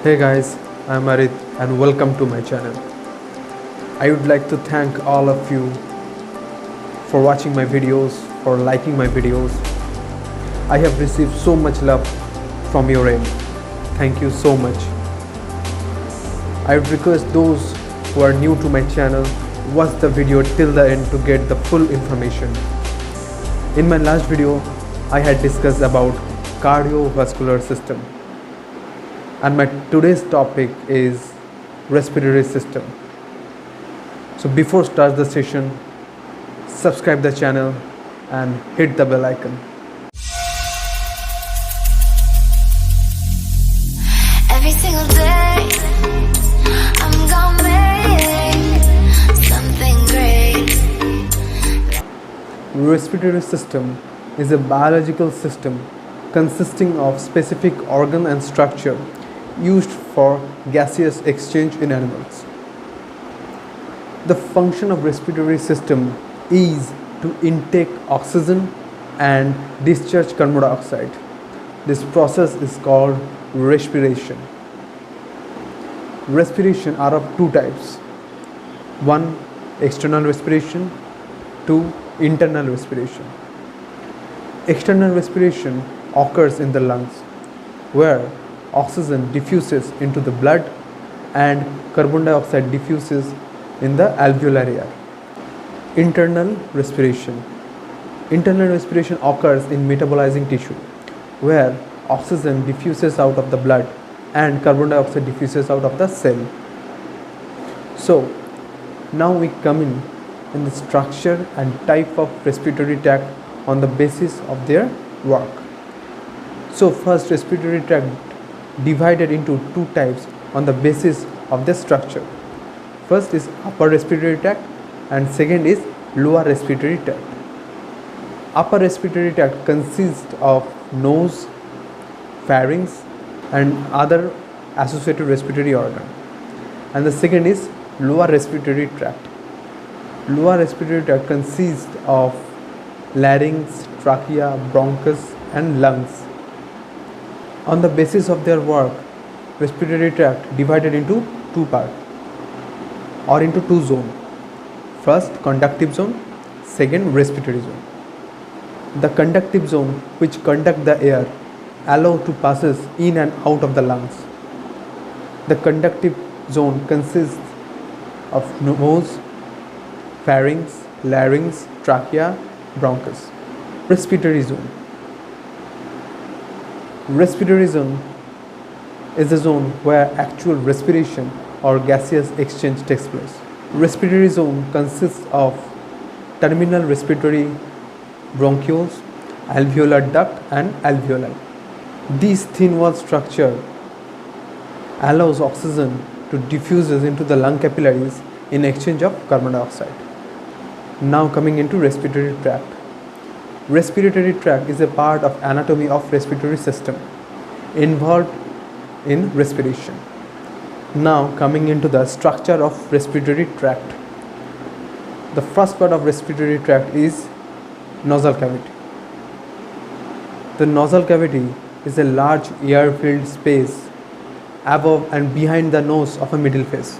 Hey guys, I'm Arit and welcome to my channel. I would like to thank all of you for watching my videos, for liking my videos. I have received so much love from your end. Thank you so much. I would request those who are new to my channel, watch the video till the end to get the full information. In my last video, I had discussed about cardiovascular system. And my today's topic is respiratory system. So before start the session, subscribe the channel and hit the bell icon. Every single day I'm gonna make something great. Respiratory system is a biological system consisting of specific organ and structure used for gaseous exchange in animals. The function of respiratory system is to intake oxygen and discharge carbon dioxide. This process is called respiration. Respiration are of two types. One, external respiration. Two, internal respiration. External respiration occurs in the lungs, where oxygen diffuses into the blood and carbon dioxide diffuses in the alveolar air. Internal respiration. Internal respiration occurs in metabolizing tissue, where oxygen diffuses out of the blood and carbon dioxide diffuses out of the cell. So now we come in the structure and type of respiratory tract on the basis of their work. So first, respiratory tract divided into two types on the basis of the structure. First is upper respiratory tract and second is lower respiratory tract. Upper respiratory tract consists of nose, pharynx and other associated respiratory organ. And the second is lower respiratory tract. Lower respiratory tract consists of larynx, trachea, bronchus and lungs. On the basis of their work, respiratory tract divided into two parts or into two zones. First, conductive zone, second, respiratory zone. The conductive zone, which conduct the air, allow to passes in and out of the lungs. The conductive zone consists of nose, pharynx, larynx, trachea, bronchus. Respiratory zone. Respiratory zone is the zone where actual respiration or gaseous exchange takes place. Respiratory zone consists of terminal respiratory bronchioles, alveolar duct and alveoli. This thin wall structure allows oxygen to diffuse into the lung capillaries in exchange of carbon dioxide. Now coming into respiratory tract. Respiratory tract is a part of anatomy of respiratory system involved in respiration. Now coming into the structure of respiratory tract. The first part of respiratory tract is nasal cavity. The nasal cavity is a large air-filled space above and behind the nose of a middle face.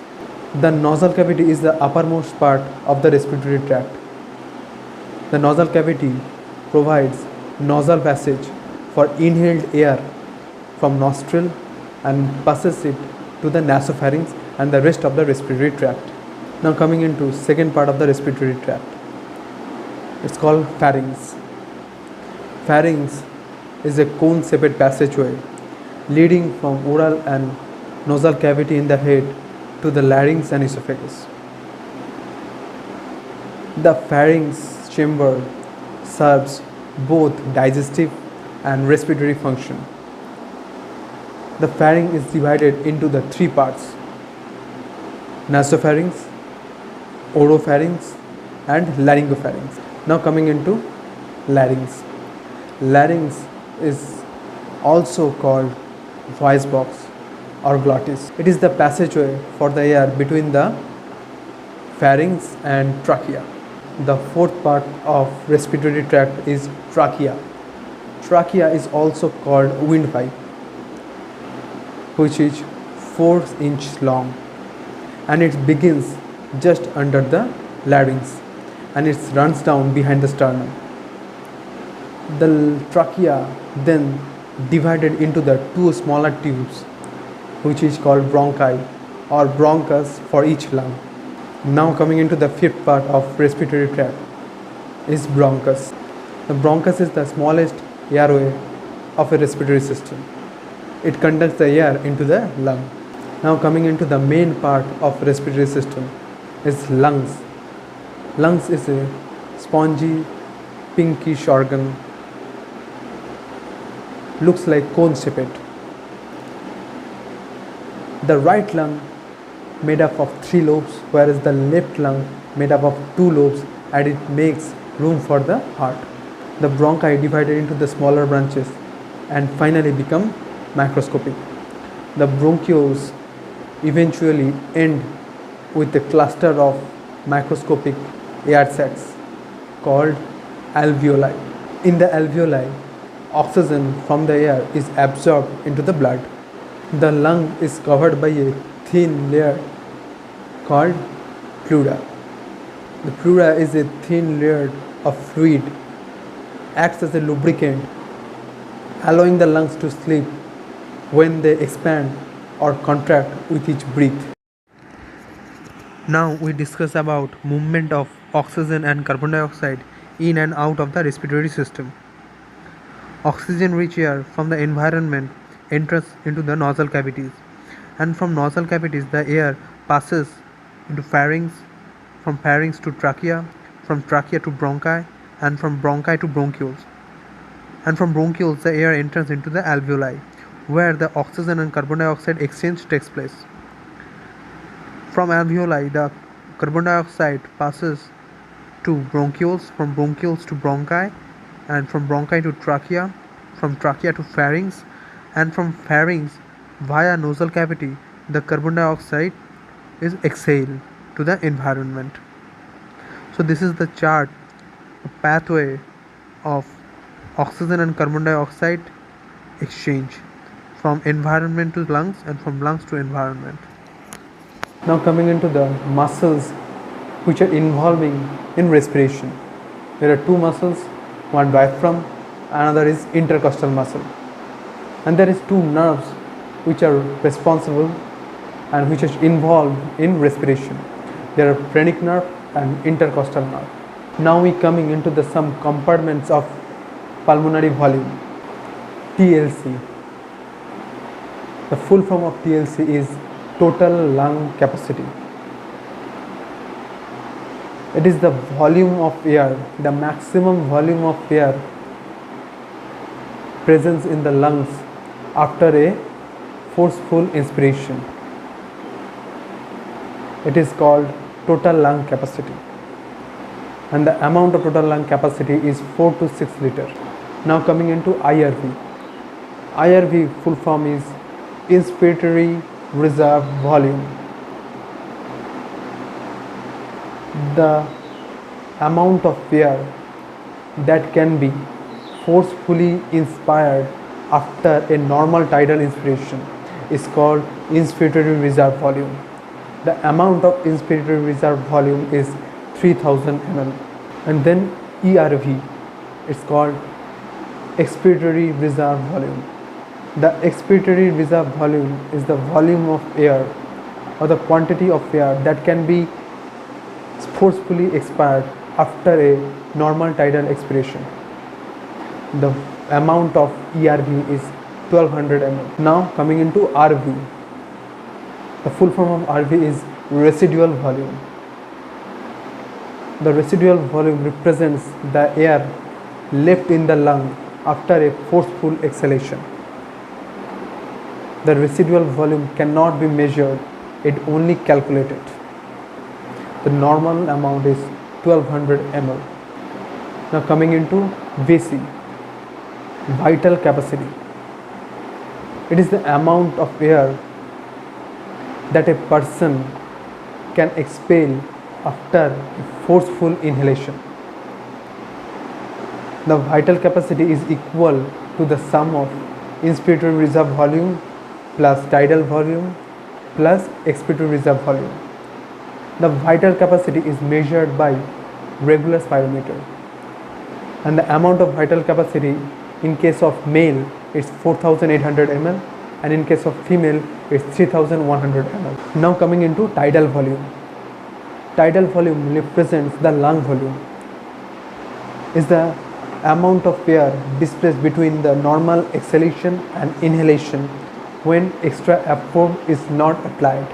The nasal cavity is the uppermost part of the respiratory tract. The nasal cavity provides nasal passage for inhaled air from nostril and passes it to the nasopharynx and the rest of the respiratory tract. Now coming into second part of the respiratory tract. It's called pharynx. Pharynx is a cone-shaped passageway leading from oral and nasal cavity in the head to the larynx and esophagus. The pharynx chamber serves both digestive and respiratory function. The pharynx is divided into the three parts: nasopharynx, oropharynx and laryngopharynx. Now coming into larynx. Larynx is also called voice box or glottis. It is the passageway for the air between the pharynx and trachea. The fourth part of respiratory tract is trachea. Trachea is also called windpipe, which is 4 inch long, and it begins just under the larynx and it runs down behind the sternum. The trachea then divided into the two smaller tubes, which is called bronchi or bronchus for each lung. Now coming into the fifth part of respiratory tract is bronchus. The bronchus is the smallest airway of a respiratory system. It conducts the air into the lung. Now coming into the main part of respiratory system is lungs. Lungs is a spongy, pinkish organ, looks like cone shaped. The right lung made up of 3 lobes, whereas the left lung made up of 2 lobes, and it makes room for the heart. The bronchi divided into the smaller branches and finally become macroscopic. The bronchioles eventually end with a cluster of macroscopic air sacs called alveoli. In the alveoli, oxygen from the air is absorbed into the blood. The lung is covered by a thin layer called pleura. The pleura is a thin layer of fluid, acts as a lubricant, allowing the lungs to sleep when they expand or contract with each breath. Now we discuss about movement of oxygen and carbon dioxide in and out of the respiratory system. Oxygen-rich air from the environment enters into the nasal cavities, and from nasal cavities the air passes into pharynx, from pharynx to trachea, from trachea to bronchi, and from bronchi to bronchioles. And from bronchioles the air enters into the alveoli, where the oxygen and carbon dioxide exchange takes place. From alveoli the carbon dioxide passes to bronchioles, from bronchioles to bronchi, and from bronchi to trachea, from trachea to pharynx, and from pharynx via nasal cavity the carbon dioxide is exhaled to the environment. So this is the chart, a pathway of oxygen and carbon dioxide exchange from environment to lungs and from lungs to environment. Now coming into the muscles which are involving in respiration. There are 2 muscles, one diaphragm, another is intercostal muscle, and there is 2 nerves which are responsible and which is involved in respiration. There are phrenic nerve and intercostal nerve. Now we coming into the some compartments of pulmonary volume. TLC. The full form of TLC is total lung capacity. It is the volume of air, the maximum volume of air presence in the lungs after a forceful inspiration. It is called total lung capacity, and the amount of total lung capacity is 4 to 6 liters. Now coming into IRV. IRV full form is inspiratory reserve volume. The amount of air that can be forcefully inspired after a normal tidal inspiration is called inspiratory reserve volume. The amount of inspiratory reserve volume is 3000 ml. And then ERV, it's called expiratory reserve volume. The expiratory reserve volume is the volume of air or the quantity of air that can be forcefully expired after a normal tidal expiration. The amount of ERV is 1200 ml. Now coming into RV. The full form of RV is residual volume. The residual volume represents the air left in the lung after a forceful exhalation. The residual volume cannot be measured, it only calculated. The normal amount is 1200 ml. Now coming into VC, vital capacity. It is the amount of air that a person can expel after a forceful inhalation. The vital capacity is equal to the sum of inspiratory reserve volume plus tidal volume plus expiratory reserve volume. The vital capacity is measured by regular spirometer, and the amount of vital capacity in case of male is 4800 ml, and in case of female it's 3100 ml. Now coming into tidal volume. Tidal volume represents the lung volume. Is the amount of air displaced between the normal exhalation and inhalation when extra absorb is not applied.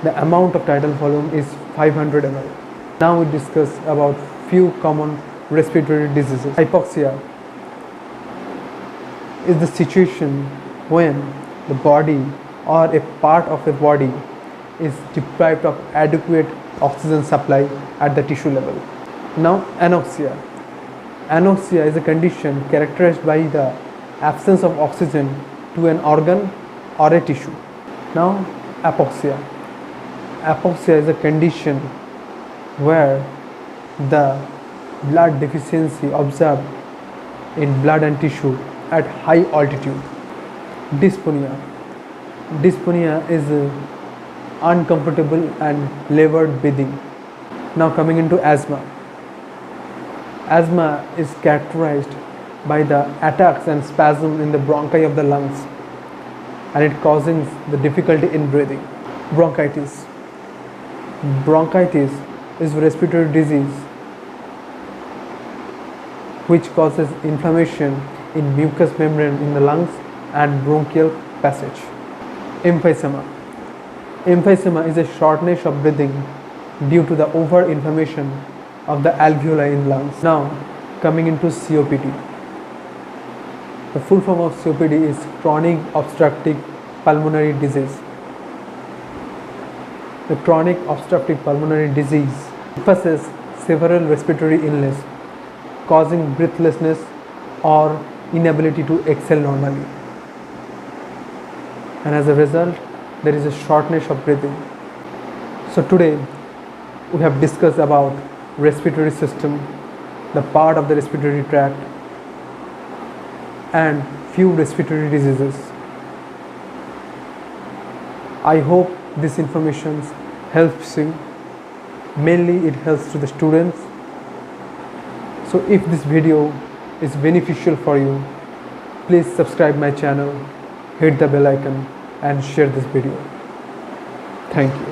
The amount of tidal volume is 500 ml. Now we discuss about few common respiratory diseases. Hypoxia is the situation when the body or a part of a body is deprived of adequate oxygen supply at the tissue level. Now anoxia. Anoxia is a condition characterized by the absence of oxygen to an organ or a tissue. Now apoxia. Apoxia is a condition where the blood deficiency observed in blood and tissue at high altitude. Dyspnea. Dyspnea is uncomfortable and labored breathing. Now coming into asthma. Asthma is characterized by the attacks and spasm in the bronchi of the lungs, and it causes the difficulty in breathing. Bronchitis. Bronchitis is a respiratory disease which causes inflammation in mucous membrane in the lungs and bronchial passage. Emphysema. Emphysema is a shortness of breathing due to the over-inflammation of the alveoli in lungs. Now coming into COPD. The full form of COPD is chronic obstructive pulmonary disease. The chronic obstructive pulmonary disease causes several respiratory illness, causing breathlessness or inability to exhale normally, and as a result there is a shortness of breathing. So today we have discussed about respiratory system, the part of the respiratory tract, and few respiratory diseases. I hope this information helps you. Mainly it helps to the students. So if this video is beneficial for you, please subscribe my channel, hit the bell icon and share this video. Thank you.